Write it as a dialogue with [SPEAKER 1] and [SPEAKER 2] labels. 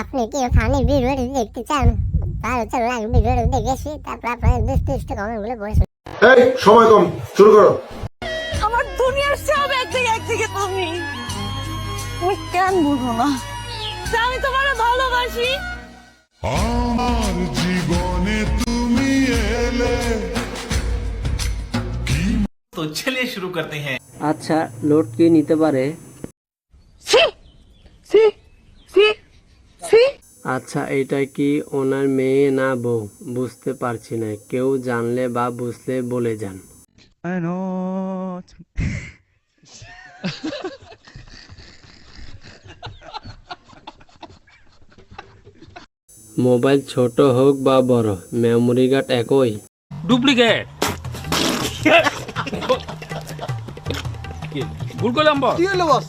[SPEAKER 1] আপনি কি ফানি ভিডিওটি দেখতে চান? তাহলে চলুন আগে ভিডিওটি দেখে আসি, তারপর আপনাদের দুষ্ট দুষ্ট কমেন্টগুলো পড়ে শুনুন।
[SPEAKER 2] এই সময় কম, শুরু করো।
[SPEAKER 3] আমার দুনিয়ার সব একদিকে তুমি কেন বুঝো না যে আমি তোমার ভালোবাসি?
[SPEAKER 4] আমার জীবনে তুমি এলে।
[SPEAKER 5] तो चलिए शुरू करते हैं।
[SPEAKER 6] আচ্ছা, লোড কি নিতে পারে? আচ্ছা, এটা কি ওনার মেয়ে না বউ? বুঝতে পারছি না, কেউ জানলে বা বুঝলে বলে যান। মোবাইল ছোট হোক বা বড়, মেমোরি কার্ড একই।
[SPEAKER 7] ডুপ্লিকেট ভুল করলাম বস।
[SPEAKER 8] কি হলো বস?